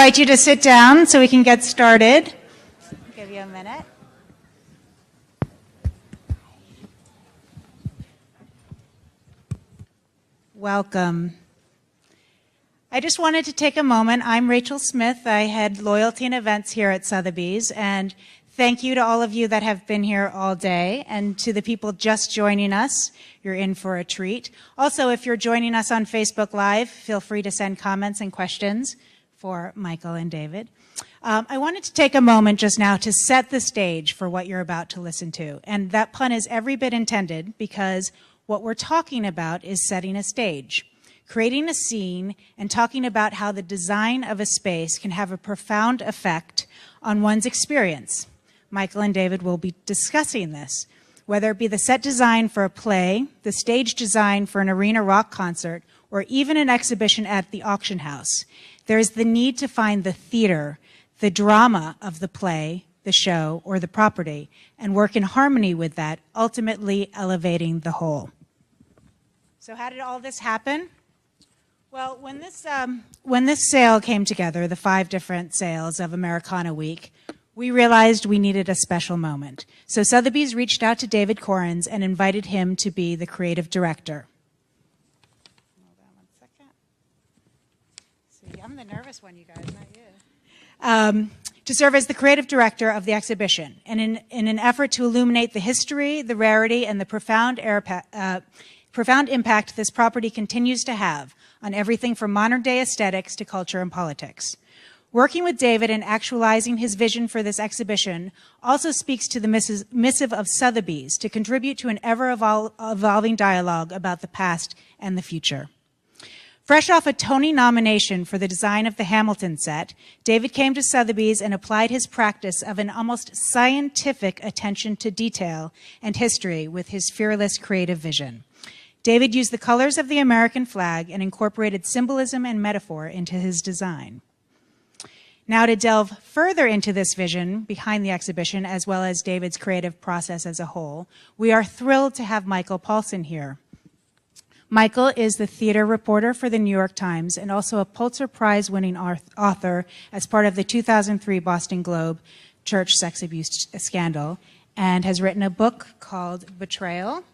invite you to sit down so we can get started. I'll give you a minute. Welcome. I just wanted to take a moment. I'm Rachel Smith. I head loyalty and events here at Sotheby's, and thank you to all of you that have been here all day, and to the people just joining us. You're in for a treat. Also, if you're joining us on Facebook Live, feel free to send comments and questions for Michael and David. I wanted to take a moment just now to set the stage for what you're about to listen to, and that pun is every bit intended because what we're talking about is setting a stage, creating a scene, and talking about how the design of a space can have a profound effect on one's experience. Michael and David will be discussing this, whether it be the set design for a play, the stage design for an arena rock concert, or even an exhibition at the auction house. There is the need to find the theater, the drama of the play, the show, or the property, and work in harmony with that, ultimately elevating the whole. So how did all this happen? Well, when this sale came together, the 5 different sales of Americana Week, we realized we needed a special moment. So Sotheby's reached out to David Korins and invited him to be the creative director. Hold on 1 second. See, I'm the nervous one, you guys, not you. To serve as the creative director of the exhibition, and in an effort to illuminate the history, the rarity, and the profound impact this property continues to have on everything from modern-day aesthetics to culture and politics. Working with David and actualizing his vision for this exhibition also speaks to the missive of Sotheby's to contribute to an ever-evolving dialogue about the past and the future. Fresh off a Tony nomination for the design of the Hamilton set, David came to Sotheby's and applied his practice of an almost scientific attention to detail and history with his fearless creative vision. David used the colors of the American flag and incorporated symbolism and metaphor into his design. Now, to delve further into this vision behind the exhibition, as well as David's creative process as a whole, we are thrilled to have Michael Paulson here. Michael is the theater reporter for the New York Times and also a Pulitzer Prize-winning author as part of the 2003 Boston Globe church sex abuse scandal, and has written a book called Betrayal: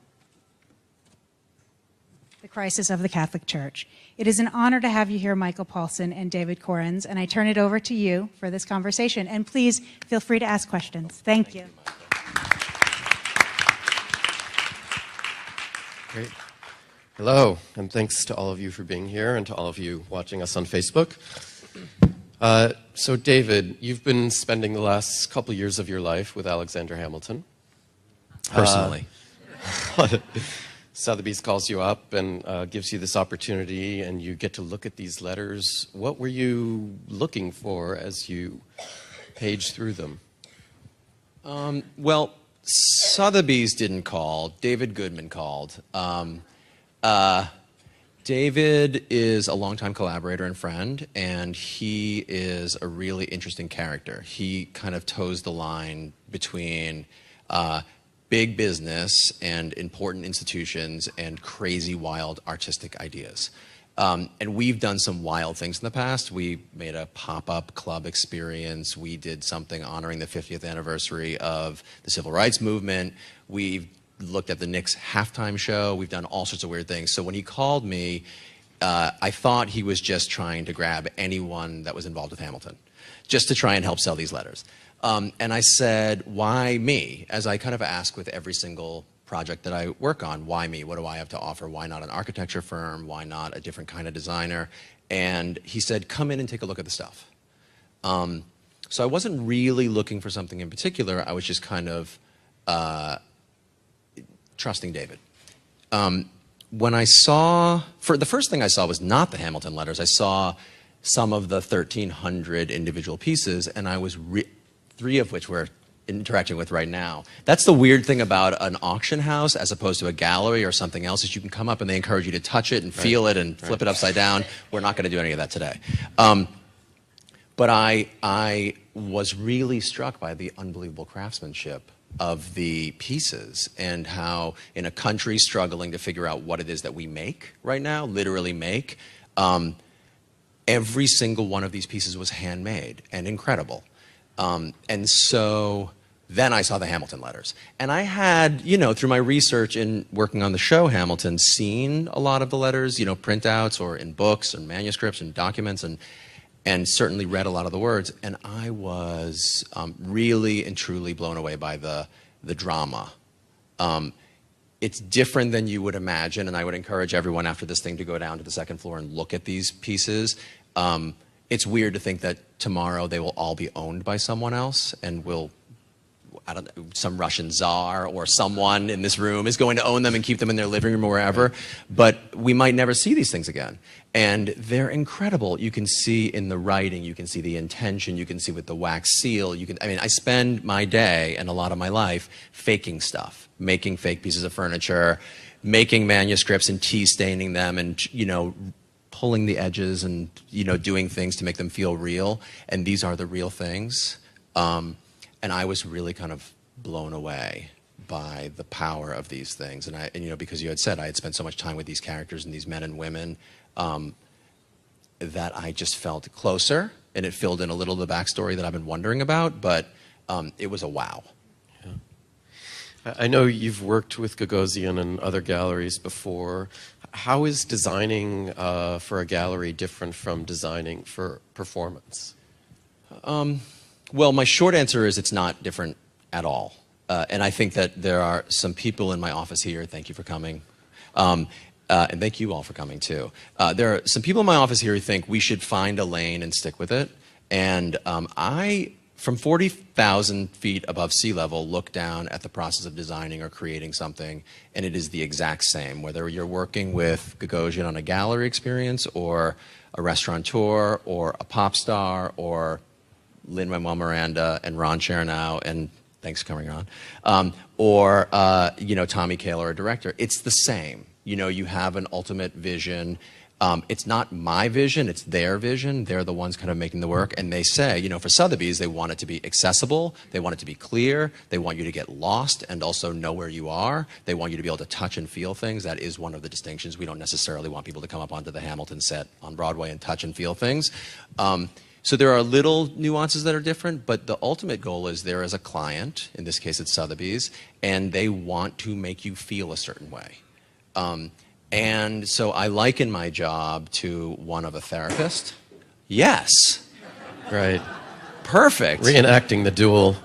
The Crisis of the Catholic Church. It is an honor to have you here, Michael Paulson and David Korins, and I turn it over to you for this conversation. And please feel free to ask questions. Thank you. Great. Hello, and thanks to all of you for being here and to all of you watching us on Facebook. So David, you've been spending the last couple of years of your life with Alexander Hamilton. Personally. Sotheby's calls you up and gives you this opportunity, and you get to look at these letters. What were you looking for as you paged through them? Well, Sotheby's didn't call. David Goodman called. David is a longtime collaborator and friend, and he is a really interesting character. He kind of toes the line between big business and important institutions and crazy, wild, artistic ideas. And we've done some wild things in the past. We made a pop-up club experience. We did something honoring the 50th anniversary of the Civil Rights Movement. We've looked at the Knicks halftime show. We've done all sorts of weird things. So when he called me, I thought he was just trying to grab anyone that was involved with Hamilton, just to try and help sell these letters. And I said, why me? As I kind of ask with every single project that I work on, why me? What do I have to offer? Why not an architecture firm? Why not a different kind of designer? And he said, come in and take a look at the stuff. So I wasn't really looking for something in particular. I was just kind of trusting David. When I saw, the first thing I saw was not the Hamilton letters. I saw some of the 1,300 individual pieces, and I was 3 of which we're interacting with right now. That's the weird thing about an auction house as opposed to a gallery or something else, is you can come up and they encourage you to touch it and feel it and flip it upside down. We're not going to do any of that today. But I was really struck by the unbelievable craftsmanship of the pieces and how, in a country struggling to figure out what it is that we make right now, literally make, every single one of these pieces was handmade and incredible. And so then I saw the Hamilton letters. And I had, you know, through my research in working on the show Hamilton, seen a lot of the letters, you know, printouts or in books and manuscripts and documents, and certainly read a lot of the words. And I was really and truly blown away by the drama. It's different than you would imagine, and I would encourage everyone after this thing to go down to the second floor and look at these pieces. It's weird to think that tomorrow they will all be owned by someone else, and I don't know, some Russian czar or someone in this room is going to own them and keep them in their living room or wherever. But we might never see these things again. And they're incredible. You can see in the writing, you can see the intention, you can see with the wax seal. I mean, I spend my day and a lot of my life faking stuff, making fake pieces of furniture, making manuscripts and tea staining them, and, you know, pulling the edges and, you know, doing things to make them feel real. And these are the real things. And I was really kind of blown away by the power of these things. And you know, because you had said I had spent so much time with these characters and these men and women, that I just felt closer, and it filled in a little of the backstory that I've been wondering about, but it was a wow. Yeah. I know you've worked with Gagosian and other galleries before. How is designing for a gallery different from designing for performance? Well, my short answer is it's not different at all. And I think that there are some people in my office here, thank you for coming, and thank you all for coming too. There are some people in my office here who think we should find a lane and stick with it. And I, from 40,000 feet above sea level, look down at the process of designing or creating something, and it is the exact same. Whether you're working with Gagosian on a gallery experience, or a restaurateur, or a pop star, or Lin-Manuel Miranda and Ron Chernow, and thanks for coming, Ron, or you know, Tommy Kail, or a director, it's the same. You know, you have an ultimate vision. It's not my vision, it's their vision. They're the ones kind of making the work, and they say, you know, for Sotheby's, they want it to be accessible, they want it to be clear, they want you to get lost and also know where you are. They want you to be able to touch and feel things. That is one of the distinctions. We don't necessarily want people to come up onto the Hamilton set on Broadway and touch and feel things. So there are little nuances that are different, but the ultimate goal is there is a client, in this case it's Sotheby's, and they want to make you feel a certain way. And so I liken my job to one of a therapist. Yes. Right. Perfect. Reenacting the duel.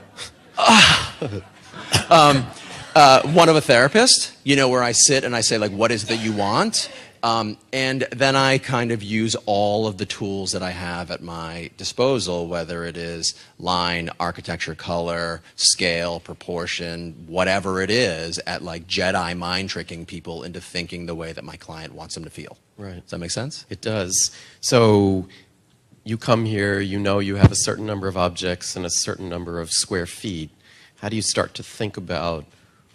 One of a therapist, you know, where I sit and I say, like, what is it that you want? And then I kind of use all of the tools that I have at my disposal, whether it is line, architecture, color, scale, proportion, whatever it is, at like Jedi mind tricking people into thinking the way that my client wants them to feel. Right. Does that make sense? It does. So you come here, you know you have a certain number of objects and a certain number of square feet. How do you start to think about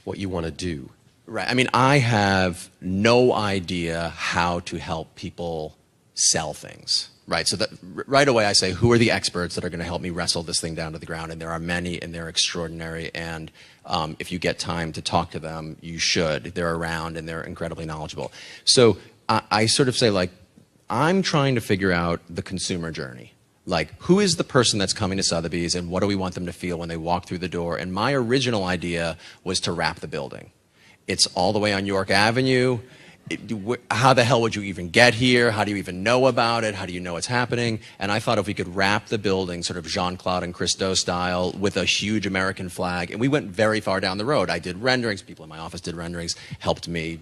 what you want to do? Right. I mean, I have no idea how to help people sell things. Right. So that right away I say, who are the experts that are going to help me wrestle this thing down to the ground? And there are many, and they're extraordinary. And if you get time to talk to them, you should. They're around and they're incredibly knowledgeable. So I sort of say, like, I'm trying to figure out the consumer journey. Like, who is the person that's coming to Sotheby's, and what do we want them to feel when they walk through the door? And my original idea was to wrap the building. It's all the way on York Avenue. How the hell would you even get here? How do you even know about it? How do you know it's happening? And I thought if we could wrap the building sort of Jean-Claude and Christo style with a huge American flag, and we went very far down the road. I did renderings, people in my office did renderings, helped me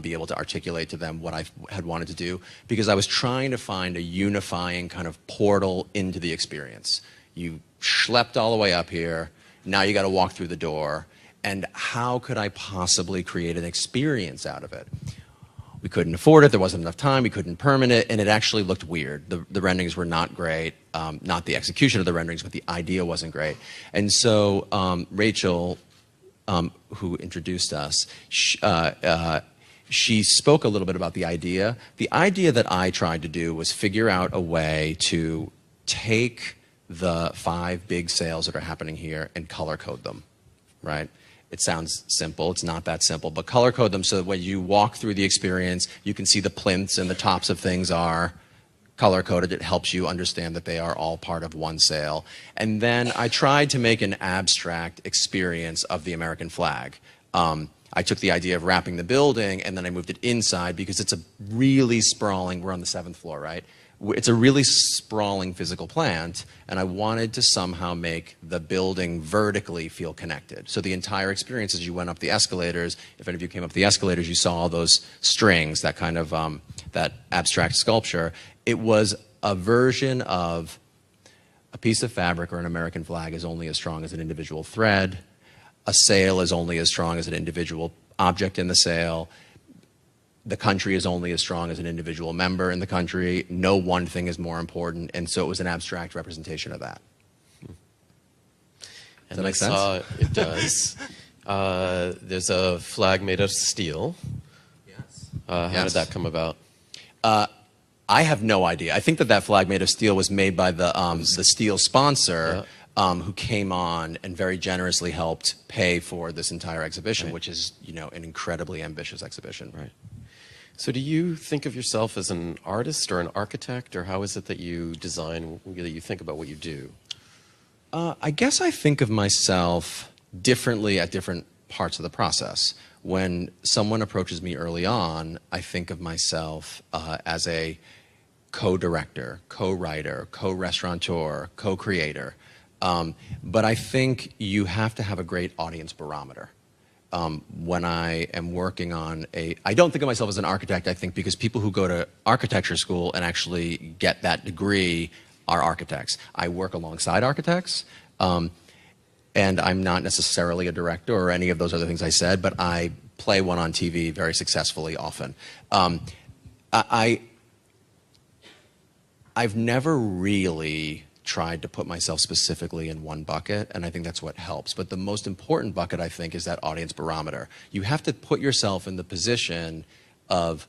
be able to articulate to them what I had wanted to do, because I was trying to find a unifying kind of portal into the experience. You schlepped all the way up here, now you got to walk through the door, and how could I possibly create an experience out of it? We couldn't afford it, there wasn't enough time, we couldn't permit it, and it actually looked weird. The renderings were not great, not the execution of the renderings, but the idea wasn't great. And so Rachel, who introduced us, she spoke a little bit about the idea. The idea that I tried to do was figure out a way to take the 5 big sales that are happening here and color code them, right? It sounds simple, it's not that simple, but color code them so that when you walk through the experience, you can see the plinths and the tops of things are color-coded. It helps you understand that they are all part of one sail. And then I tried to make an abstract experience of the American flag. I took the idea of wrapping the building, and then I moved it inside because it's a really sprawling, we're on the 7th floor, right? It's a really sprawling physical plant, and I wanted to somehow make the building vertically feel connected. So the entire experience as you went up the escalators, if any of you came up the escalators, you saw all those strings, that kind of, that abstract sculpture. It was a version of a piece of fabric or an American flag is only as strong as an individual thread. A sail is only as strong as an individual object in the sail. The country is only as strong as an individual member in the country. No one thing is more important. And so it was an abstract representation of that. Does that make sense? It does. There's a flag made of steel. Yes. How did that come about? I have no idea. I think that that flag made of steel was made by the steel sponsor, who came on and very generously helped pay for this entire exhibition, which is, you know, an incredibly ambitious exhibition. Right. So do you think of yourself as an artist or an architect, or how is it that you design, that you think about what you do? I guess I think of myself differently at different parts of the process. When someone approaches me early on, I think of myself as a co-director, co-writer, co-restaurateur, co-creator. But I think you have to have a great audience barometer. When I am working on I don't think of myself as an architect, I think, because people who go to architecture school and actually get that degree are architects. I work alongside architects, and I'm not necessarily a director or any of those other things I said, but I play one on TV very successfully often. I've never really tried to put myself specifically in one bucket, and I think that's what helps. But the most important bucket, I think, is that audience barometer. You have to put yourself in the position of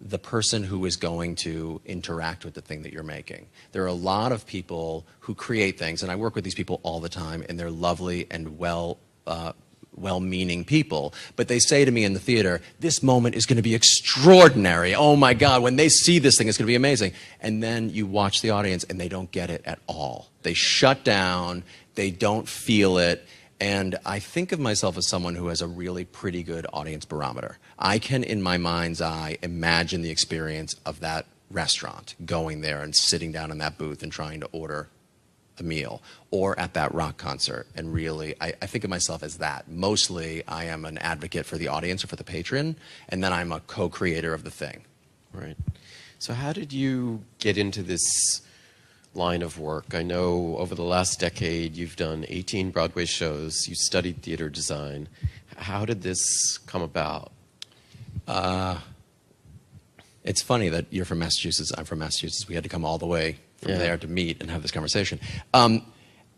the person who is going to interact with the thing that you're making. There are a lot of people who create things, and I work with these people all the time, and they're lovely and well-meaning people, but they say to me in the theater, this moment is going to be extraordinary. Oh my God, when they see this thing, it's going to be amazing. And then you watch the audience and they don't get it at all. They shut down, they don't feel it, and I think of myself as someone who has a really pretty good audience barometer. I can, in my mind's eye, imagine the experience of that restaurant, going there and sitting down in that booth and trying to order a meal, or at that rock concert. And really, I think of myself as that. Mostly, I am an advocate for the audience or for the patron, and then I'm a co-creator of the thing. Right. So how did you get into this line of work? I know over the last decade, you've done 18 Broadway shows, you studied theater design. How did this come about? It's funny that you're from Massachusetts, I'm from Massachusetts. We had to come all the way from there to meet and have this conversation.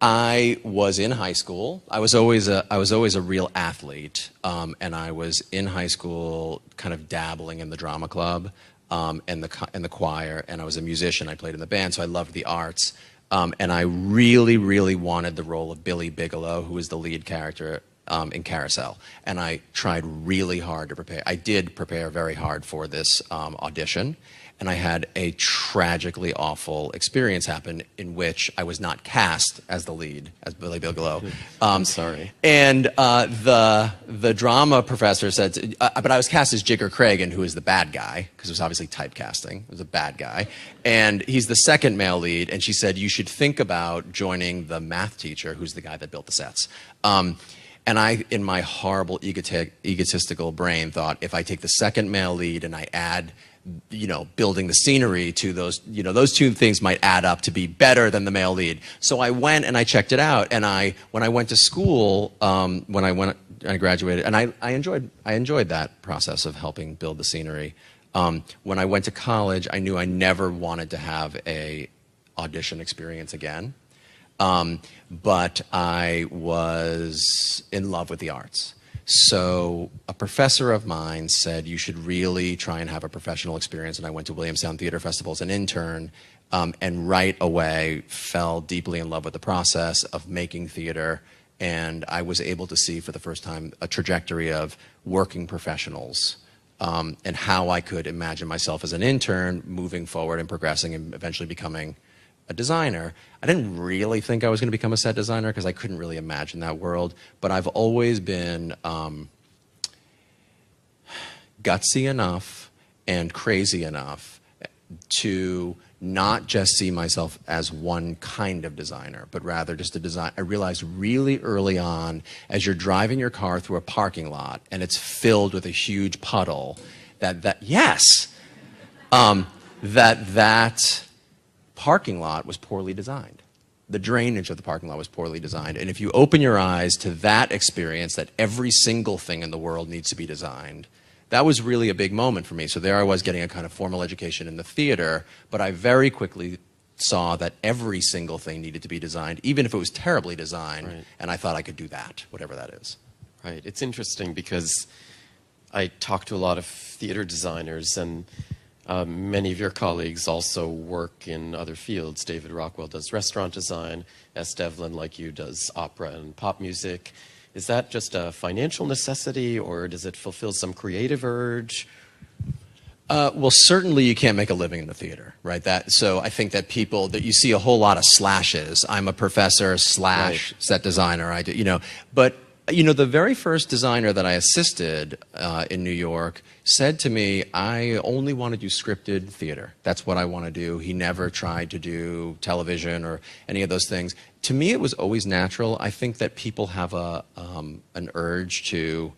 I was in high school. I was always a real athlete, and I was in high school, kind of dabbling in the drama club and the choir. And I was a musician. I played in the band, so I loved the arts. And I really, really wanted the role of Billy Bigelow, who was the lead character in Carousel. And I tried really hard to prepare. I did prepare very hard for this audition. And I had a tragically awful experience happen in which I was not cast as the lead, as Billy Bigelow. I'm sorry. And the drama professor said, but I was cast as Jigger Cragen, who is the bad guy, because it was obviously typecasting. It was a bad guy. And he's the second male lead. And she said, you should think about joining the math teacher, who's the guy that built the sets. And I, in my horrible egotistical brain, thought, if I take the second male lead and I add, you know, building the scenery to those, you know, those two things might add up to be better than the male lead. So I went and I checked it out. And when I went to school, when I graduated, and I enjoyed that process of helping build the scenery. When I went to college, I knew I never wanted to have a audition experience again. But I was in love with the arts. So a professor of mine said, you should really try and have a professional experience. And I went to Williamstown Theater Festival as an intern, and right away fell deeply in love with the process of making theater. And I was able to see for the first time a trajectory of working professionals and how I could imagine myself as an intern moving forward and progressing and eventually becoming a designer. I didn't really think I was going to become a set designer because I couldn't really imagine that world, but I've always been gutsy enough and crazy enough to not just see myself as one kind of designer, but rather just a design. I realized really early on, as you're driving your car through a parking lot and it's filled with a huge puddle, that parking lot was poorly designed. The drainage of the parking lot was poorly designed. And if you open your eyes to that experience, that every single thing in the world needs to be designed, that was really a big moment for me. So there I was getting a kind of formal education in the theater, but I very quickly saw that every single thing needed to be designed, even if it was terribly designed, right. And I thought I could do that, whatever that is. Right. It's interesting because I talk to a lot of theater designers, and many of your colleagues also work in other fields. David Rockwell does restaurant design. S. Devlin, like you, does opera and pop music. Is that just a financial necessity, or does it fulfill some creative urge? Well, certainly you can't make a living in the theater, right? So I think that you see a whole lot of slashes. I'm a professor / set designer. But the very first designer that I assisted in New York said to me, I only want to do scripted theater. That's what I want to do. He never tried to do television or any of those things. To me, it was always natural. I think that people have an urge to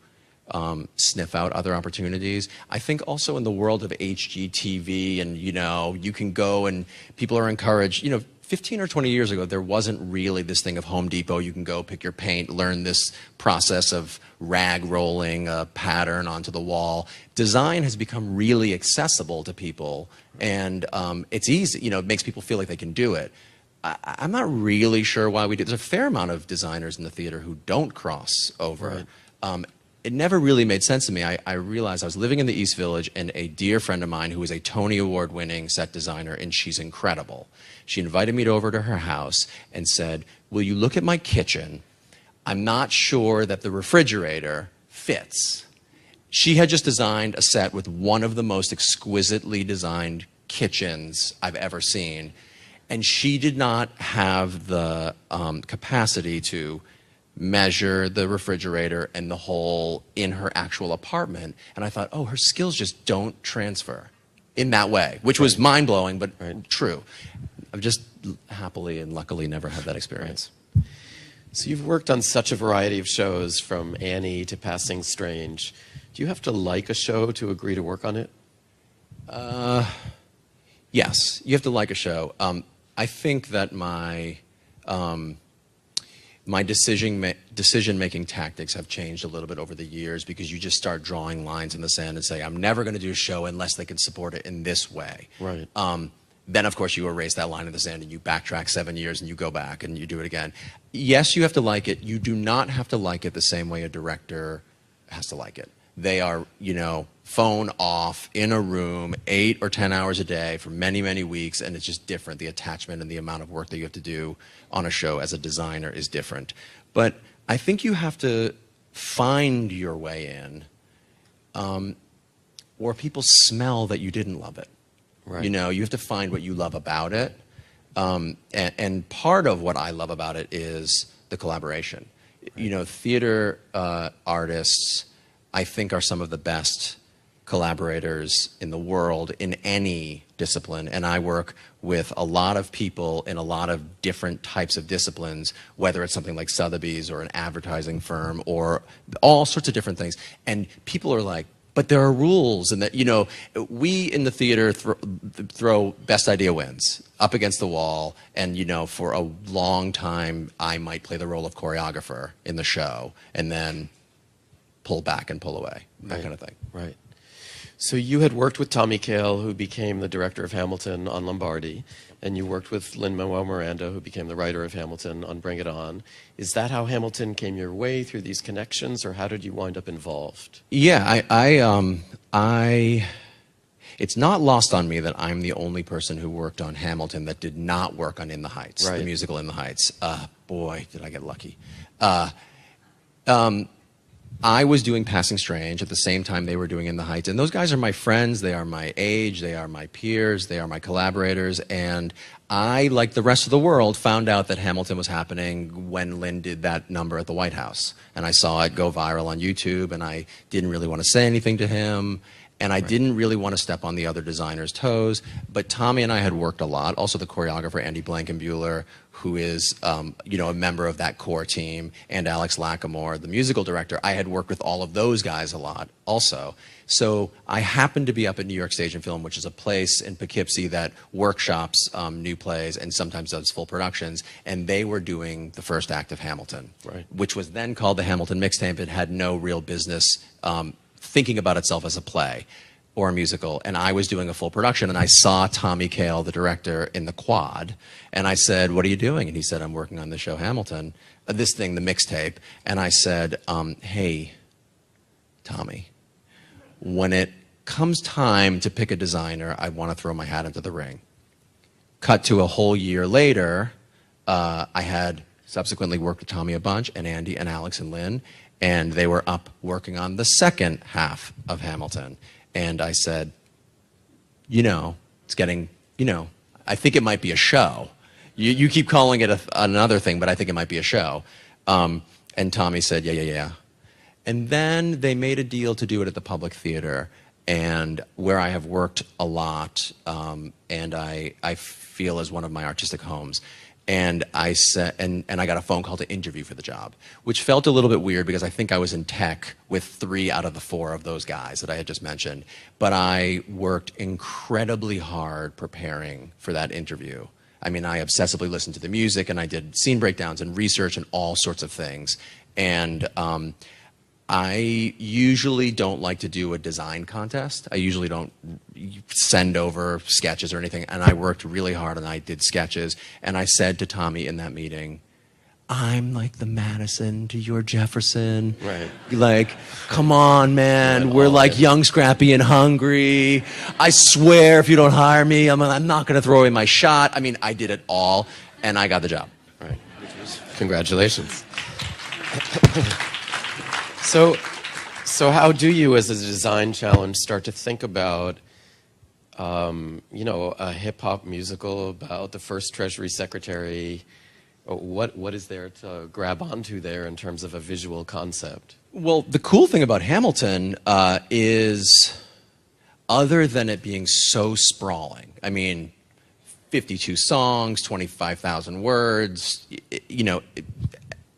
sniff out other opportunities. I think also in the world of HGTV, and you can go and people are encouraged. 15 or 20 years ago, there wasn't really this thing of Home Depot. You can go pick your paint, learn this process of rag rolling a pattern onto the wall. Design has become really accessible to people, and it's easy. It makes people feel like they can do it. I'm not really sure why we do. There's a fair amount of designers in the theater who don't cross over. Right. It never really made sense to me. I realized I was living in the East Village, and a dear friend of mine who is a Tony Award-winning set designer, and she's incredible. She invited me over to her house and said, will you look at my kitchen? I'm not sure that the refrigerator fits. She had just designed a set with one of the most exquisitely designed kitchens I've ever seen. And she did not have the capacity to measure the refrigerator and the hole in her actual apartment. And I thought, oh, her skills just don't transfer in that way, which was mind-blowing, but true. I've just happily and luckily never had that experience. Right. So you've worked on such a variety of shows, from Annie to Passing Strange. Do you have to like a show to agree to work on it? Yes, you have to like a show. I think that my decision-making tactics have changed a little bit over the years, because you just start drawing lines in the sand and say, I'm never going to do a show unless they can support it in this way. Right. Then, of course, you erase that line in the sand and you backtrack 7 years and you go back and you do it again. Yes, you have to like it. You do not have to like it the same way a director has to like it. They are, phone off in a room 8 or 10 hours a day for many, many weeks, and it's just different. The attachment and the amount of work that you have to do on a show as a designer is different. But I think you have to find your way in, or people smell that you didn't love it. Right. You have to find what you love about it. And part of what I love about it is the collaboration. Right. Theater artists, I think, are some of the best collaborators in the world in any discipline. And I work with a lot of people in a lot of different types of disciplines, whether it's something like Sotheby's or an advertising firm or all sorts of different things. And people are like, but there are rules, and that, we in the theater throw best idea wins up against the wall, and, for a long time, I might play the role of choreographer in the show, and then pull back and pull away, that kind of thing. Right. So you had worked with Tommy Kail, who became the director of Hamilton, on Lombardi, and you worked with Lin-Manuel Miranda, who became the writer of Hamilton, on Bring It On. Is that how Hamilton came your way, through these connections, or how did you wind up involved? Yeah, it's not lost on me that I'm the only person who worked on Hamilton that did not work on In the Heights, the musical In the Heights. Boy, did I get lucky. I was doing Passing Strange at the same time they were doing In the Heights. And those guys are my friends. They are my age. They are my peers. They are my collaborators. And I, like the rest of the world, found out that Hamilton was happening when Lin did that number at the White House. And I saw it go viral on YouTube, and I didn't really want to say anything to him. And I didn't really want to step on the other designers' toes. But Tommy and I had worked a lot. Also the choreographer, Andy Blankenbuehler, who is you know, a member of that core team, and Alex Lacamoire, the musical director. I had worked with all of those guys a lot also. So I happened to be up at New York Stage and Film, which is a place in Poughkeepsie that workshops new plays and sometimes does full productions. And they were doing the first act of Hamilton, which was then called the Hamilton Mixtape. It had no real business thinking about itself as a play or a musical, and I was doing a full production, and I saw Tommy Kail, the director, in the quad, and I said, "What are you doing?" And he said, "I'm working on the show Hamilton, this thing, the mixtape." And I said, "Hey, Tommy, when it comes time to pick a designer, I want to throw my hat into the ring." Cut to a whole year later, I had subsequently worked with Tommy a bunch, and Andy and Alex and Lin, and they were up working on the second half of Hamilton. And I said, you know, it's getting, you know, I think it might be a show. You keep calling it another thing, but I think it might be a show. And Tommy said, yeah. And then they made a deal to do it at the Public Theater, and where I have worked a lot, and I feel as one of my artistic homes. And I said, and I got a phone call to interview for the job, which felt a little bit weird because I think I was in tech with 3 out of the 4 of those guys that I had just mentioned. But I worked incredibly hard preparing for that interview. I mean, I obsessively listened to the music, and I did scene breakdowns and research and all sorts of things. And I usually don't like to do a design contest. I usually don't send over sketches or anything. And I worked really hard, and I did sketches. And I said to Tommy in that meeting, I'm like the Madison to your Jefferson. Right. Like, come on, man. We're like young, scrappy, and hungry. I swear if you don't hire me, I'm not going to throw away my shot. I mean, I did it all, and I got the job. Right. Congratulations. So how do you, as a design challenge, start to think about, you know, a hip-hop musical about the first Treasury Secretary? What is there to grab onto there in terms of a visual concept? Well, the cool thing about Hamilton is, other than it being so sprawling, I mean, 52 songs, 25,000 words, you know,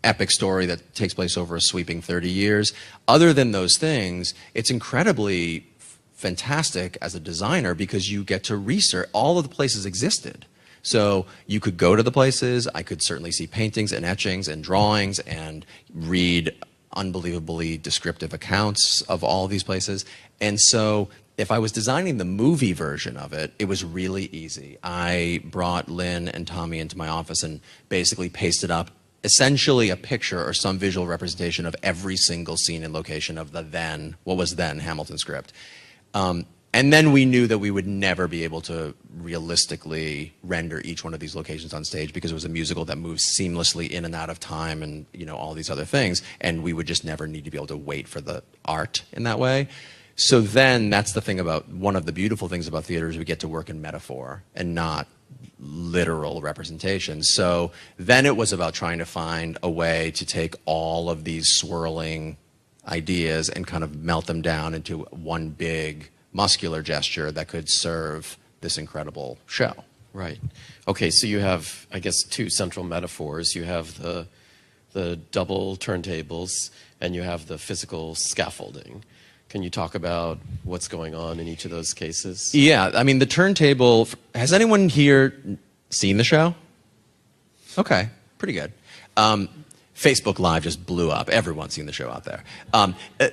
epic story that takes place over a sweeping 30 years. Other than those things, it's incredibly fantastic as a designer because you get to research. All of the places existed. So you could go to the places. I could certainly see paintings and etchings and drawings and read unbelievably descriptive accounts of all of these places. And so if I was designing the movie version of it, it was really easy. I brought Lin and Tommy into my office and basically pasted up essentially a picture or some visual representation of every single scene and location of the then, what was then Hamilton script. And then we knew that we would never be able to realistically render each one of these locations on stage because it was a musical that moves seamlessly in and out of time and, you know, all these other things. And we would just never need to be able to wait for the art in that way. So then that's the thing about, one of the beautiful things about theater is we get to work in metaphor and not literal representation. So then it was about trying to find a way to take all of these swirling ideas and kind of melt them down into one big muscular gesture that could serve this incredible show. Right. Okay, so you have, I guess, 2 central metaphors. You have the double turntables, and you have the physical scaffolding. Can you talk about what's going on in each of those cases? Yeah, I mean, the turntable, has anyone here seen the show? Okay, pretty good. Facebook Live just blew up. Everyone's seen the show out there.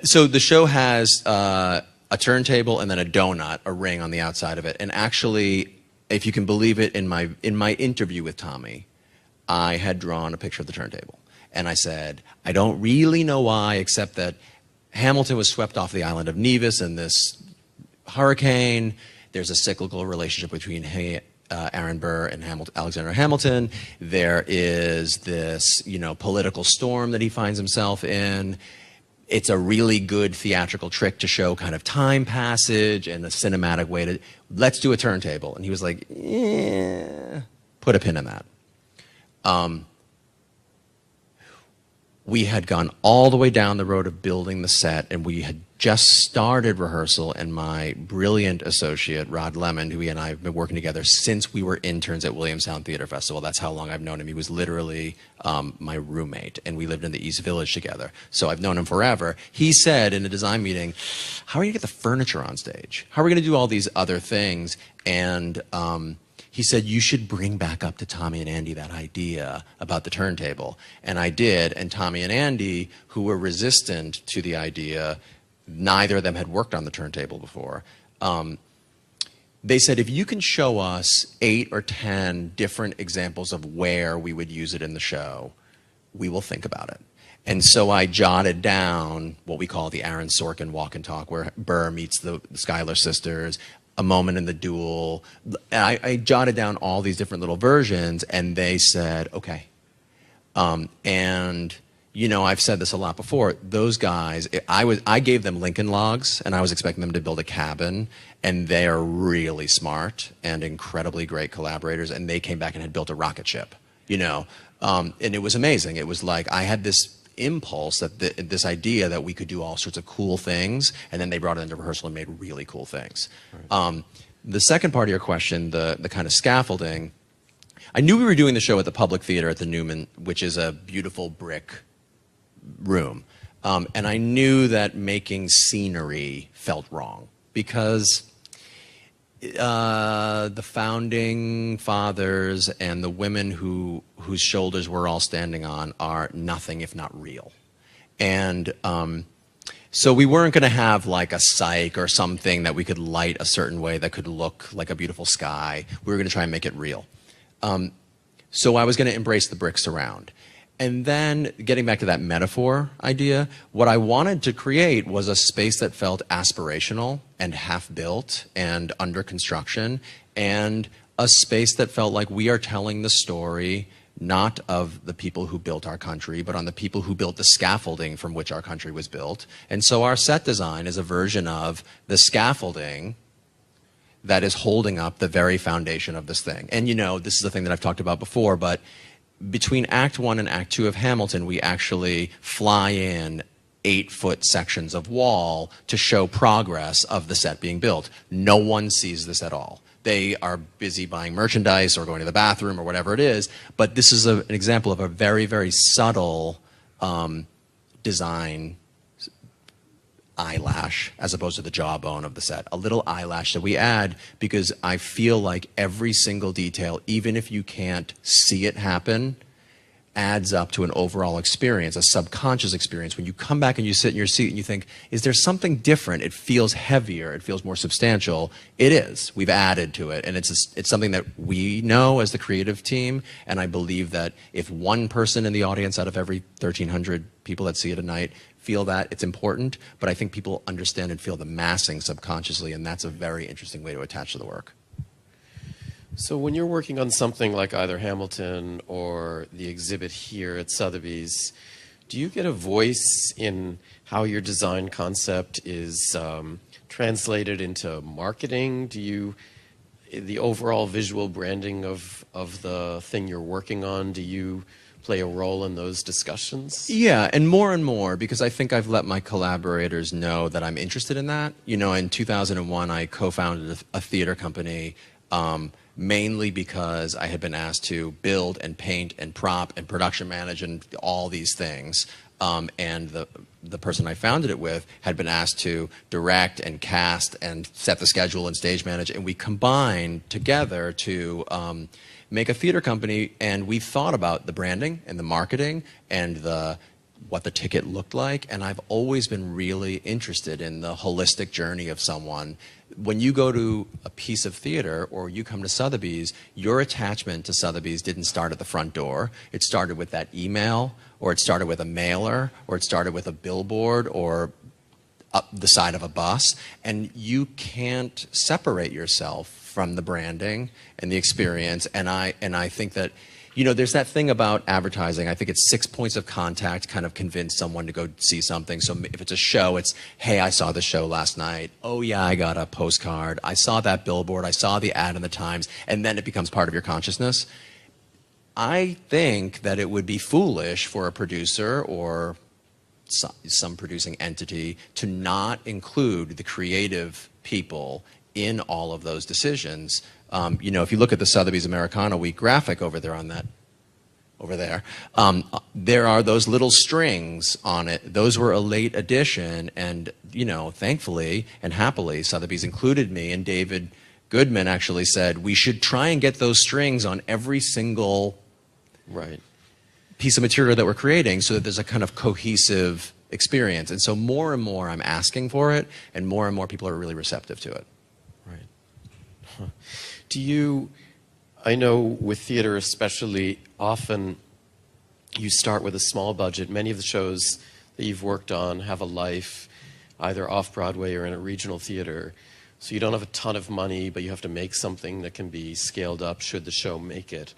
So the show has a turntable and then a donut, a ring on the outside of it. And actually, if you can believe it, in my interview with Tommy, I had drawn a picture of the turntable. And I said, I don't really know why, except that Hamilton was swept off the island of Nevis in this hurricane. There's a cyclical relationship between Aaron Burr and Alexander Hamilton. There is this, you know, political storm that he finds himself in. it's a really good theatrical trick to show kind of time passage and a cinematic way to, let's do a turntable. And he was like, yeah, put a pin in that. We had gone all the way down the road of building the set, and we had just started rehearsal, and my brilliant associate, Rod Lemon, who he and I have been working together since we were interns at Williamstown Theater Festival. That's how long I've known him. He was literally my roommate, and we lived in the East Village together. So I've known him forever. He said in a design meeting, how are you going to get the furniture on stage? How are we going to do all these other things? And he said, you should bring back up to Tommy and Andy that idea about the turntable. And I did, and Tommy and Andy, who were resistant to the idea, neither of them had worked on the turntable before, they said, if you can show us 8 or 10 different examples of where we would use it in the show, we will think about it. And so I jotted down what we call the Aaron Sorkin walk and talk, where Burr meets the Schuyler sisters, a moment in the duel. I jotted down all these different little versions, and they said, okay. And, you know, I've said this a lot before. Those guys, I gave them Lincoln Logs, and I was expecting them to build a cabin, and they are really smart and incredibly great collaborators, and they came back and had built a rocket ship, you know. And it was amazing. It was like I had this impulse, that this idea that we could do all sorts of cool things, and then they brought it into rehearsal and made really cool things. Right. The second part of your question, the kind of scaffolding, I knew we were doing the show at the Public Theater at the Newman, which is a beautiful brick room. And I knew that making scenery felt wrong, because the founding fathers and the women whose shoulders we're all standing on are nothing if not real. And so we weren't going to have like a cyc or something that we could light a certain way that could look like a beautiful sky. We were going to try and make it real. So I was going to embrace the bricks around. And then, getting back to that metaphor idea, what I wanted to create was a space that felt aspirational and half-built and under construction, and a space that felt like we are telling the story not of the people who built our country, but on the people who built the scaffolding from which our country was built. And so our set design is a version of the scaffolding that is holding up the very foundation of this thing. And you know, this is a thing that I've talked about before, but between Act 1 and Act 2 of Hamilton, we actually fly in 8-foot sections of wall to show progress of the set being built. No one sees this at all. They are busy buying merchandise or going to the bathroom or whatever it is, but this is an example of a very, very subtle design eyelash as opposed to the jawbone of the set. A little eyelash that we add because I feel like every single detail, even if you can't see it happen, adds up to an overall experience, a subconscious experience. When you come back and you sit in your seat and you think, is there something different? It feels heavier. It feels more substantial. It is. We've added to it. And it's something that we know as the creative team. And I believe that if one person in the audience out of every 1,300 people that see it a night feel that, it's important. But I think people understand and feel the massing subconsciously. And that's a very interesting way to attach to the work. So when you're working on something like either Hamilton or the exhibit here at Sotheby's, do you get a voice in how your design concept is translated into marketing? Do you, the overall visual branding of the thing you're working on, do you play a role in those discussions? Yeah, and more, because I think I've let my collaborators know that I'm interested in that. You know, in 2001, I co-founded a theater company, mainly because I had been asked to build and paint and prop and production manage and all these things. And the person I founded it with had been asked to direct and cast and set the schedule and stage manage. And we combined together to make a theater company. And we thought about the branding and the marketing and what the ticket looked like. And I've always been really interested in the holistic journey of someone. When you go to a piece of theater or you come to Sotheby's, your attachment to Sotheby's didn't start at the front door. It started with that email, or it started with a mailer, or it started with a billboard, or up the side of a bus. And you can't separate yourself from the branding and the experience. And I think that You know, there's that thing about advertising. I think it's 6 points of contact kind of convince someone to go see something. So if it's a show, it's, hey, I saw the show last night. Oh, yeah, I got a postcard. I saw that billboard. I saw the ad in the Times. And then it becomes part of your consciousness. I think that it would be foolish for a producer or some producing entity to not include the creative people in all of those decisions. You know, if you look at the Sotheby's Americana Week graphic over there on that, there are those little strings on it. Those were a late addition, and you know, thankfully and happily, Sotheby's included me. And David Goodman actually said we should try and get those strings on every single piece of material that we're creating, so that there's a kind of cohesive experience. And so more and more I'm asking for it, and more people are really receptive to it. Right. Huh. Do you, I know with theater especially, often you start with a small budget. Many of the shows that you've worked on have a life either off-Broadway or in a regional theater. So you don't have a ton of money, but you have to make something that can be scaled up should the show make it.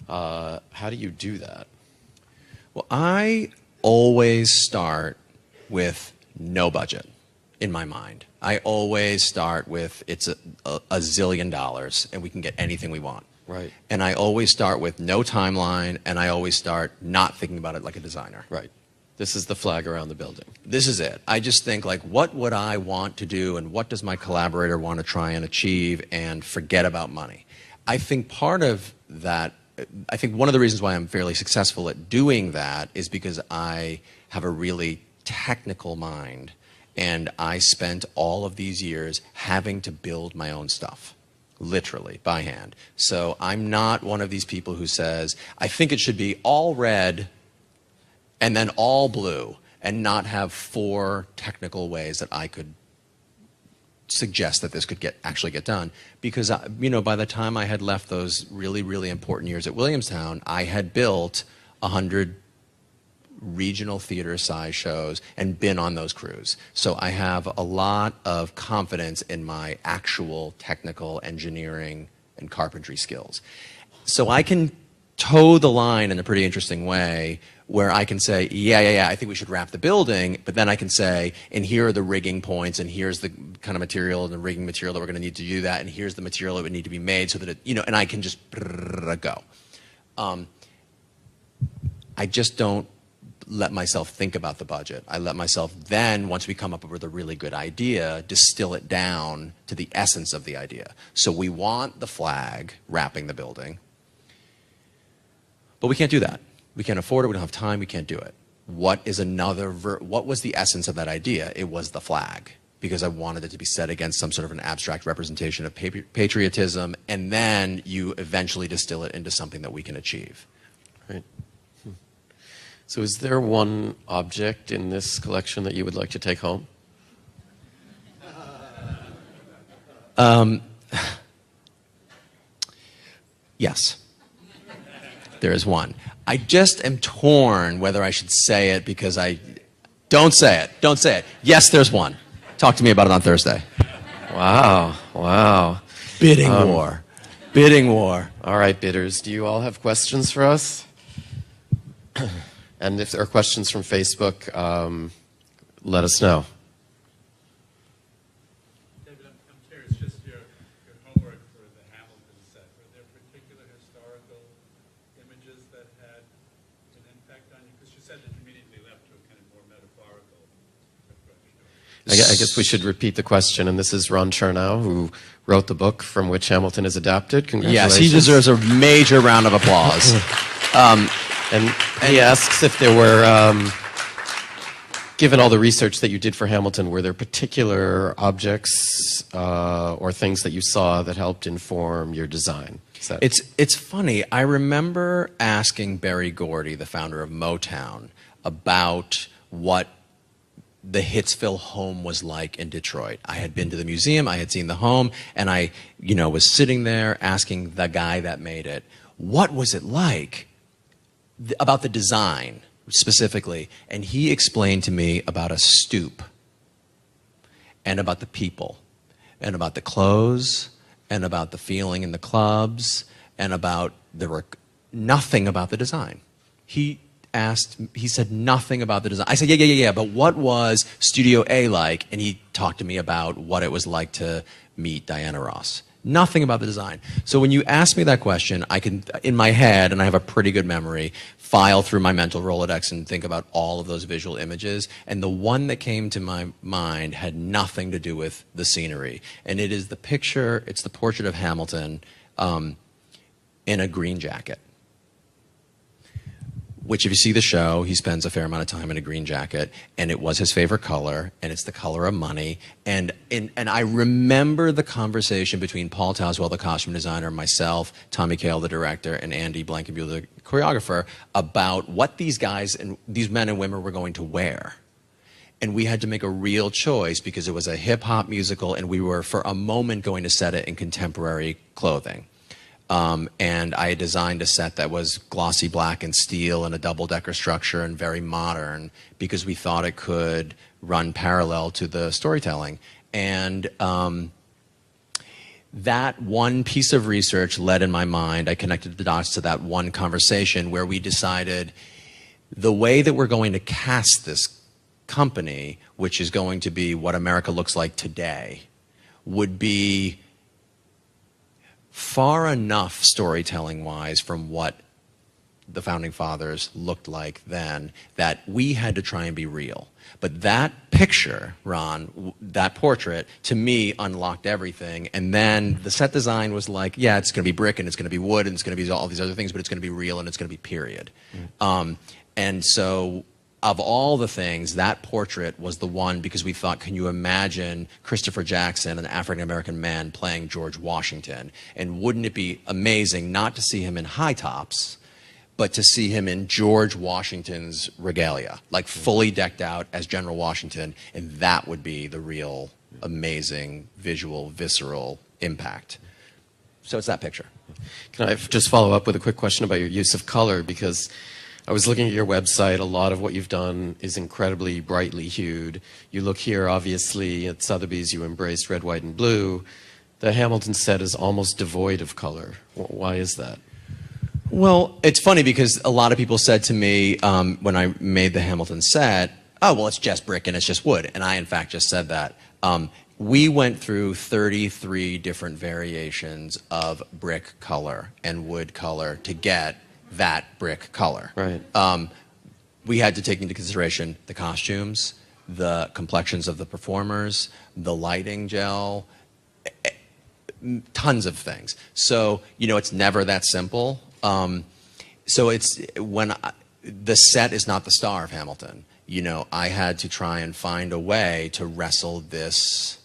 How do you do that? Well, I always start with no budget in my mind. I always start with it's a zillion dollars and we can get anything we want. Right. And I always start with no timeline, and I always start not thinking about it like a designer. Right. This is the flag around the building. This is it. I just think, like, what would I want to do, and what does my collaborator want to try and achieve, and forget about money. I think part of that, I think one of the reasons why I'm fairly successful at doing that is because I have a really technical mind, and I spent all of these years having to build my own stuff, literally, by hand. So I'm not one of these people who says, I think it should be all red and then all blue, and not have 4 technical ways that I could suggest that this could actually get done. Because, you know, by the time I had left those really, really important years at Williamstown, I had built 100 regional theater size shows and been on those crews. So I have a lot of confidence in my actual technical engineering and carpentry skills. So I can toe the line in a pretty interesting way where I can say, yeah, I think we should wrap the building, but then I can say, and here are the rigging points, and here's the kind of material and the rigging material that we're going to need to do that, and here's the material that would need to be made so that it, you know, and I can just go. I just don't let myself think about the budget. I let myself then, once we come up with a really good idea, distill it down to the essence of the idea. So we want the flag wrapping the building, but we can't do that. We can't afford it, we don't have time, we can't do it. What is what was the essence of that idea? It was the flag, because I wanted it to be set against some sort of an abstract representation of patriotism, and then you eventually distill it into something that we can achieve. Right. So is there one object in this collection that you would like to take home? Yes. There is one. I just am torn whether I should say it because don't say it. Don't say it. Yes, there's one. Talk to me about it on Thursday. Wow. Bidding war. Bidding war. All right, bidders. Do you all have questions for us? And if there are questions from Facebook, let us know. David, I'm curious, just your homework for the Hamilton set. Were there particular historical images that had an impact on you? Because you said that you immediately left to a kind of more metaphorical approach. I guess we should repeat the question. And this is Ron Chernow, who wrote the book from which Hamilton is adapted. Congratulations. Yes, he deserves a major round of applause. And he asks if there were, given all the research that you did for Hamilton, were there particular objects or things that you saw that helped inform your design? It's funny. I remember asking Berry Gordy, the founder of Motown, about what the Hitsville home was like in Detroit. I had been to the museum, I had seen the home, and I, was sitting there asking the guy that made it, what was it like? About the design specifically, and he explained to me about a stoop and about the people and about the clothes and about the feeling in the clubs and about nothing about the design. He said nothing about the design. I said, yeah, but what was Studio A like? And he talked to me about what it was like to meet Diana Ross. Nothing about the design. So when you ask me that question, I can, in my head, and I have a pretty good memory, file through my mental Rolodex and think about all of those visual images. And the one that came to my mind had nothing to do with the scenery. And it is the picture, it's the portrait of Hamilton in a green jacket. Which, if you see the show, he spends a fair amount of time in a green jacket, and it was his favorite color, and it's the color of money. And I remember the conversation between Paul Towswell, the costume designer, myself, Tommy Kail, the director, and Andy Blankenbuehler, the choreographer, about what these guys and these men and women were going to wear. And we had to make a real choice because it was a hip-hop musical, and we were, for a moment, going to set it in contemporary clothing. And I had designed a set that was glossy black and steel and a double-decker structure and very modern because we thought it could run parallel to the storytelling. And that one piece of research led in my mind, I connected the dots to that one conversation where we decided the way that we're going to cast this company, which is going to be what America looks like today, would be far enough storytelling-wise from what the Founding Fathers looked like then that we had to try and be real. But that picture, Ron, that portrait, to me, unlocked everything. And then the set design was like, yeah, it's going to be brick and it's going to be wood and it's going to be all these other things, but it's going to be real and it's going to be period. And so of all the things, that portrait was the one because we thought, can you imagine Christopher Jackson, an African-American man, playing George Washington? And wouldn't it be amazing not to see him in high tops, but to see him in George Washington's regalia, like fully decked out as General Washington, and that would be the real amazing visual, visceral impact. So it's that picture. Can I just follow up with a quick question about your use of color? Because I was looking at your website. A lot of what you've done is incredibly brightly hued. You look here, obviously, at Sotheby's, you embraced red, white, and blue. The Hamilton set is almost devoid of color. Why is that? Well, it's funny because a lot of people said to me when I made the Hamilton set, oh, well, it's just brick and it's just wood. And I, in fact, just said that. We went through 33 different variations of brick color and wood color to get that brick color. Right. We had to take into consideration the costumes, the complexions of the performers, the lighting gel, tons of things. So, you know, it's never that simple. So it's the set is not the star of Hamilton. You know, I had to try and find a way to wrestle this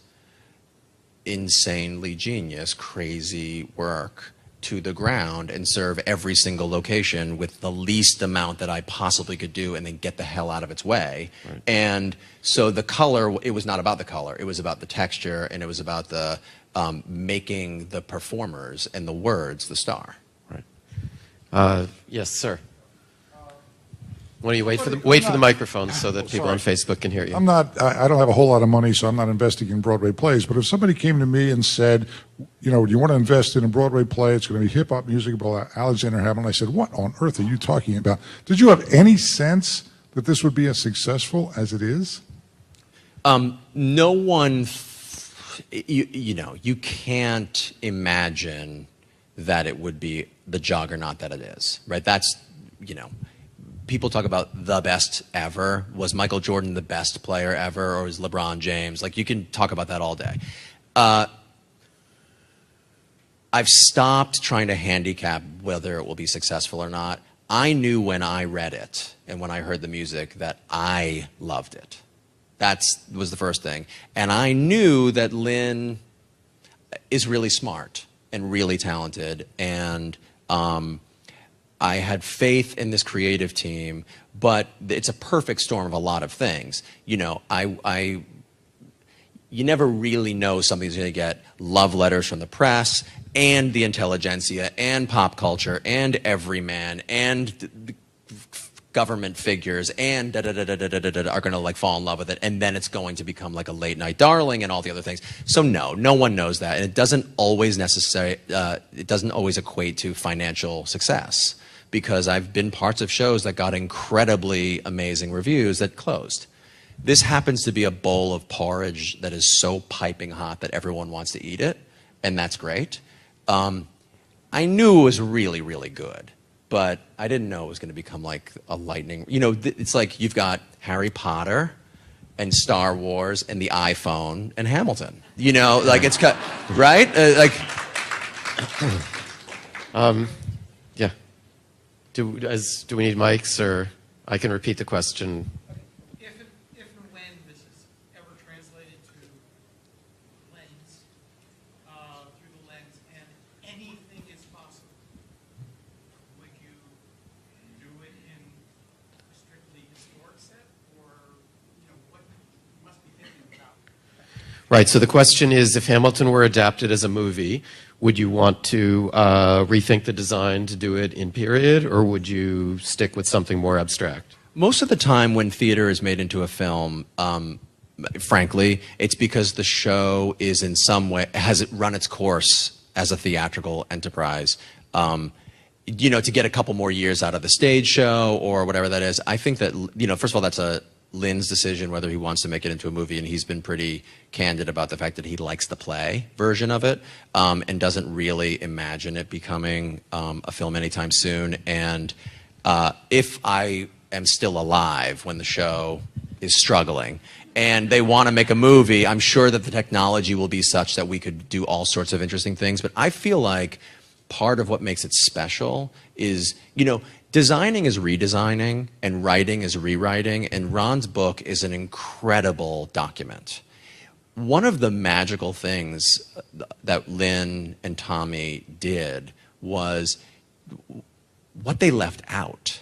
insanely genius, crazy work to the ground and serve every single location with the least amount that I possibly could do and then get the hell out of its way. Right. And so the color, it was not about the color. It was about the texture and it was about the making the performers and the words the star. Right. Yes, sir. Why don't you wait for the microphone so that people on Facebook can hear you? I don't have a whole lot of money, so I'm not investing in Broadway plays. But if somebody came to me and said, you know, do you want to invest in a Broadway play? It's going to be hip-hop music about Alexander Hamilton. I said, what on earth are you talking about? Did you have any sense that this would be as successful as it is? No one, you know, you can't imagine that it would be the juggernaut that it is, right? That's, you know, people talk about the best ever. Was Michael Jordan the best player ever, or was LeBron James? Like, you can talk about that all day. I've stopped trying to handicap whether it will be successful or not. I knew when I read it and when I heard the music that I loved it. That was the first thing. And I knew that Lynn is really smart and really talented, and I had faith in this creative team, but it's a perfect storm of a lot of things. You know, you never really know something's going to get love letters from the press and the intelligentsia and pop culture and everyman and government figures and are going to like fall in love with it, and then it's going to become like a late night darling and all the other things. So no one knows that, and it doesn't always equate to financial success. because I've been parts of shows that got incredibly amazing reviews that closed. This happens to be a bowl of porridge that is so piping hot that everyone wants to eat it, and that's great. I knew it was really, really good, but I didn't know it was going to become like a lightning. You know, it's like you've got Harry Potter and Star Wars and the iPhone and Hamilton. You know, like it's cut, right? Yeah. Do we need mics, or I can repeat the question? If and when this is ever translated to lens, through the lens, and anything is possible, would you do it in a strictly historic set, or what you must be thinking about? Right. So the question is, if Hamilton were adapted as a movie, would you want to rethink the design to do it in period, or would you stick with something more abstract? Most of the time when theater is made into a film, frankly, it's because the show is in some way, has it run its course as a theatrical enterprise. To get a couple more years out of the stage show or whatever that is. I think that, first of all, that's a Lynn's decision whether he wants to make it into a movie, and he's been pretty candid about the fact that he likes the play version of it, and doesn't really imagine it becoming a film anytime soon. And if I am still alive when the show is struggling and they want to make a movie, I'm sure that the technology will be such that we could do all sorts of interesting things. But I feel like part of what makes it special is, designing is redesigning and writing is rewriting, and Ron's book is an incredible document. One of the magical things that Lynn and Tommy did was what they left out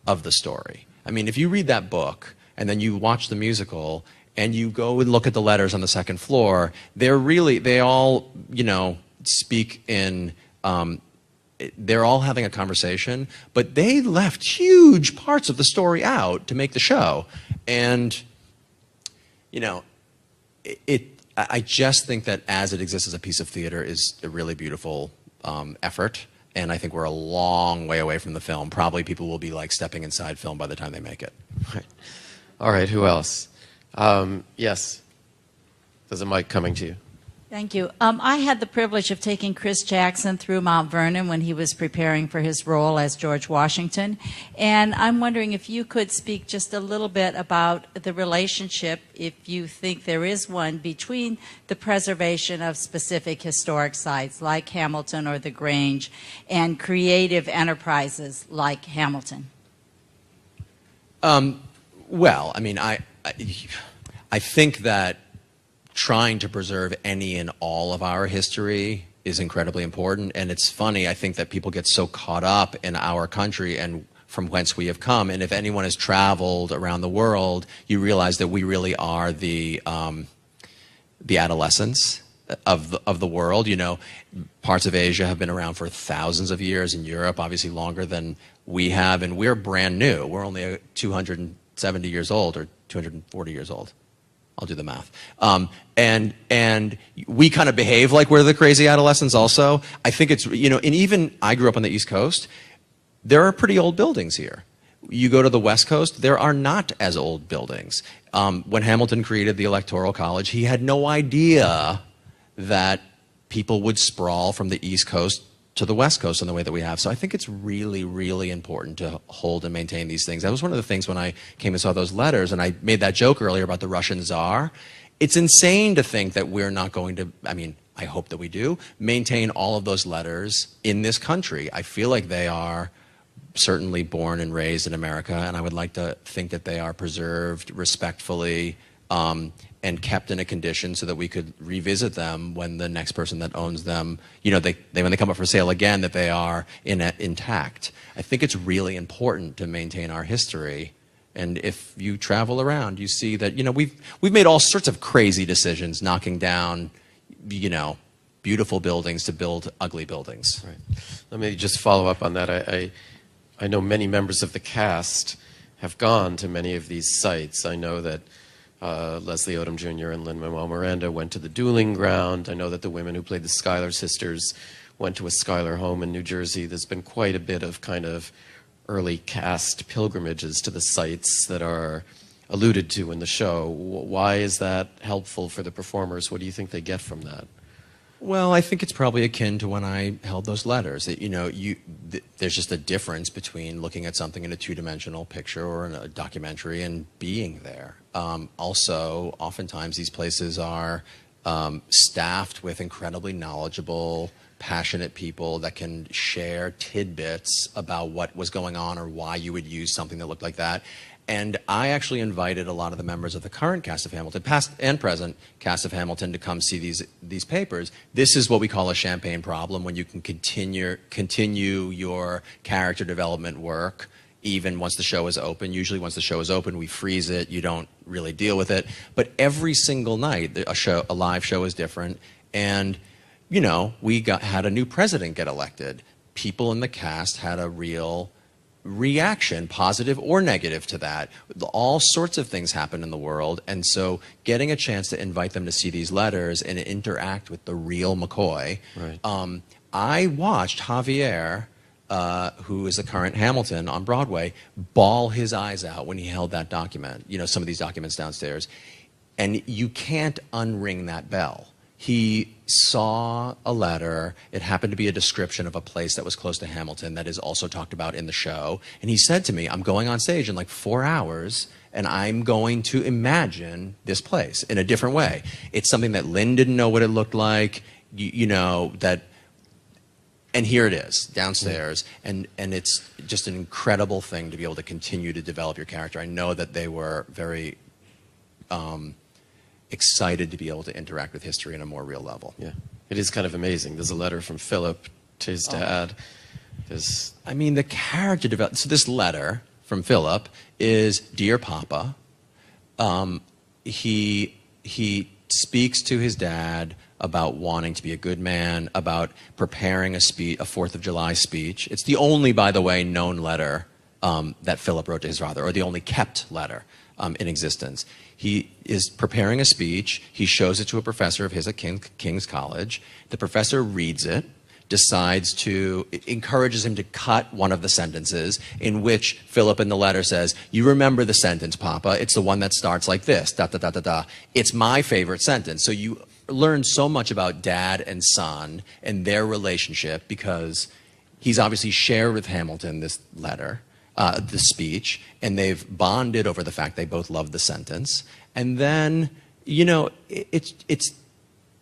of the story. I mean, if you read that book and then you watch the musical and you go and look at the letters on the second floor, they all, speak in, they're all having a conversation, but they left huge parts of the story out to make the show. And, I just think that as it exists as a piece of theater is a really beautiful effort. And I think we're a long way away from the film. Probably people will be like stepping inside film by the time they make it. Right. All right, who else? Yes. There's a mic coming to you. Thank you. I had the privilege of taking Chris Jackson through Mount Vernon when he was preparing for his role as George Washington. And I'm wondering if you could speak just a little bit about the relationship, if you think there is one, between the preservation of specific historic sites like Hamilton or the Grange and creative enterprises like Hamilton. Well, I mean, I think that trying to preserve any and all of our history is incredibly important. And it's funny, I think that people get so caught up in our country and from whence we have come. And if anyone has traveled around the world, you realize that we really are the adolescents of the world. Parts of Asia have been around for thousands of years, in Europe obviously longer than we have, and we're brand new. We're only 270 years old or 240 years old. I'll do the math. And we kind of behave like we're the crazy adolescents also. I think it's, and even I grew up on the East Coast. There are pretty old buildings here. You go to the West Coast, there are not as old buildings. When Hamilton created the Electoral College, he had no idea that people would sprawl from the East Coast to the West Coast in the way that we have. So I think it's really, really important to hold and maintain these things. That was one of the things when I came and saw those letters, and I made that joke earlier about the Russian Tsar. It's insane to think that we're not going to, I hope that we do, maintain all of those letters in this country. I feel like they are certainly born and raised in America, and I would like to think that they are preserved respectfully, and kept in a condition so that we could revisit them when the next person that owns them, when they come up for sale again, that they are intact. I think it's really important to maintain our history. And if you travel around, you see that, we've made all sorts of crazy decisions, knocking down, beautiful buildings to build ugly buildings. Right. Let me just follow up on that. I know many members of the cast have gone to many of these sites. I know that Leslie Odom Jr. and Lin-Manuel Miranda went to the dueling ground. I know that the women who played the Schuyler sisters went to a Schuyler home in New Jersey, there's been quite a bit of kind of early cast pilgrimages to the sites that are alluded to in the show. Why is that helpful for the performers? What do you think they get from that? Well, I think it's probably akin to when I held those letters. That, there's just a difference between looking at something in a two-dimensional picture or in a documentary and being there. Also, oftentimes these places are staffed with incredibly knowledgeable, passionate people that can share tidbits about what was going on or why you would use something that looked like that. And I actually invited a lot of the members of the current cast of Hamilton, past and present cast of Hamilton, to come see these papers. This is what we call a champagne problem, when you can continue your character development work even once the show is open. Usually once the show is open, we freeze it. You don't really deal with it. But every single night, a live show is different. And, we had a new president get elected. People in the cast had a real reaction, positive or negative, to that. All sorts of things happen in the world, and so getting a chance to invite them to see these letters and interact with the real McCoy. Right. I watched Javier, who is the current Hamilton on Broadway, bawl his eyes out when he held that document, some of these documents downstairs, and you can't unring that bell. He saw a letter. It happened to be a description of a place that was close to Hamilton that is also talked about in the show. And he said to me, I'm going on stage in like 4 hours, and I'm going to imagine this place in a different way. It's something that Lynn didn't know what it looked like, and here it is downstairs. And it's just an incredible thing to be able to continue to develop your character. I know that they were very excited to be able to interact with history on a more real level. Yeah, it is kind of amazing. There's a letter from Philip to his dad. The character development. So this letter from Philip is, Dear Papa. He speaks to his dad about wanting to be a good man, about preparing a 4th of July speech. It's the only, by the way, known letter that Philip wrote to his father, or the only kept letter in existence. He is preparing a speech. He shows it to a professor of his at King's College. The professor reads it, encourages him to cut one of the sentences, in which Philip in the letter says, you remember the sentence, Papa. It's the one that starts like this, da, da, da, da, da. It's my favorite sentence. So you learn so much about dad and son and their relationship, because he's obviously shared with Hamilton this letter, the speech, and they've bonded over the fact they both love the sentence. And then, it's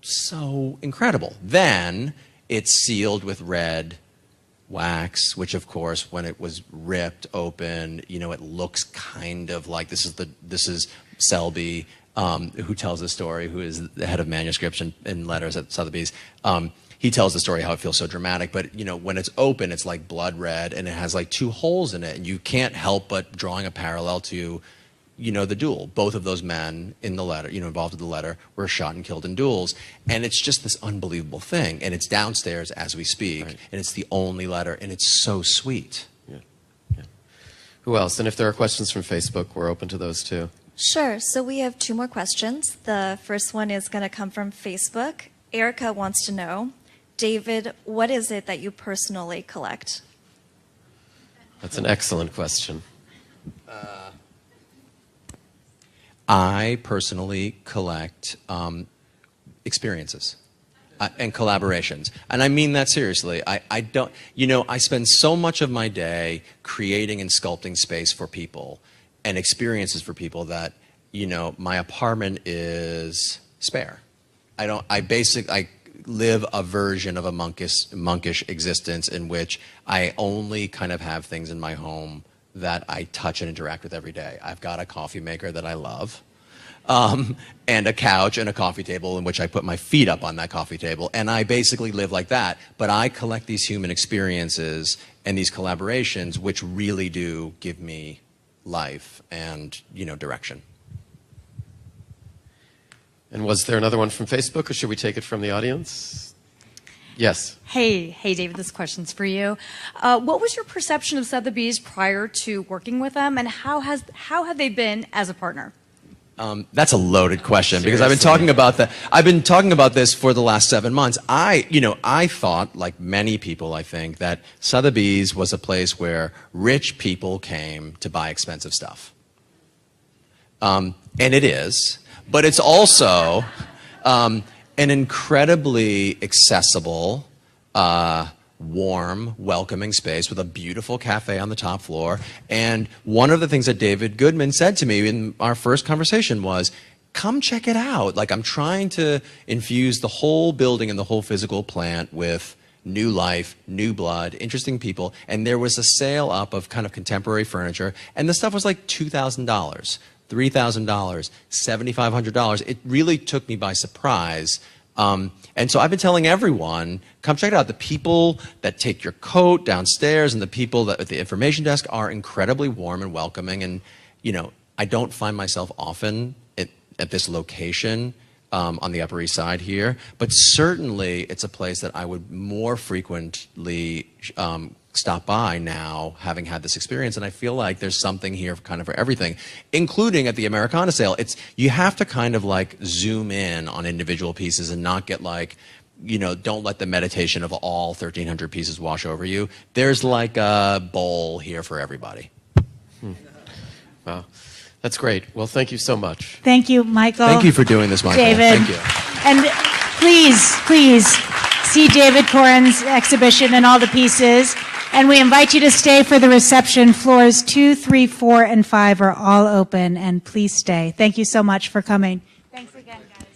so incredible. Then it's sealed with red wax, which of course, when it was ripped open, it looks kind of like, this is Selby, who tells the story, who is the head of manuscripts and letters at Sotheby's. He tells the story how it feels so dramatic, but when it's open, it's like blood red, and it has like 2 holes in it, and you can't help but drawing a parallel to, the duel. Both of those men in the letter, involved in the letter, were shot and killed in duels, and it's just this unbelievable thing, and it's downstairs as we speak, right. And it's the only letter, and it's so sweet. Yeah. Who else? And if there are questions from Facebook, we're open to those too. Sure. So we have 2 more questions. The first one is going to come from Facebook. Erica wants to know, David, what is it that you personally collect? That's an excellent question. I personally collect experiences and collaborations. And I mean that seriously. I don't, I spend so much of my day creating and sculpting space for people and experiences for people that, my apartment is spare. I live a version of a monkish existence in which I only kind of have things in my home that I touch and interact with every day. I've got a coffee maker that I love, and a couch and a coffee table in which I put my feet up on that coffee table, and I basically live like that. But I collect these human experiences and these collaborations which really do give me life and, direction. And was there another one from Facebook, or should we take it from the audience? Yes. Hey, David, this question's for you. What was your perception of Sotheby's prior to working with them, and how have they been as a partner? That's a loaded question because I've been talking about that. I've been talking about this for the last 7 months. I thought, like many people, I think, that Sotheby's was a place where rich people came to buy expensive stuff. And it is, but it's also an incredibly accessible, warm, welcoming space with a beautiful cafe on the top floor. And one of the things that David Goodman said to me in our first conversation was, come check it out. Like, I'm trying to infuse the whole building and the whole physical plant with new life, new blood, interesting people. And there was a sale up of kind of contemporary furniture, and the stuff was like $2,000, $3,000, $7,500. It really took me by surprise. And so I've been telling everyone, come check it out. The people that take your coat downstairs and the people that at the information desk are incredibly warm and welcoming. And, I don't find myself often at this location on the Upper East Side here, but certainly it's a place that I would more frequently stop by now, having had this experience. And I feel like there's something here kind of for everything, including at the Americana sale. You have to kind of like zoom in on individual pieces and not get like, don't let the meditation of all 1,300 pieces wash over you. There's like a bowl here for everybody. Wow. That's great. Well, thank you so much. Thank you, Michael. Thank you for doing this, Michael. David. Thank you. And please see David Korins' exhibition and all the pieces. And we invite you to stay for the reception. Floors 2, 3, 4, and 5 are all open, and please stay. Thank you so much for coming. Thanks again, guys.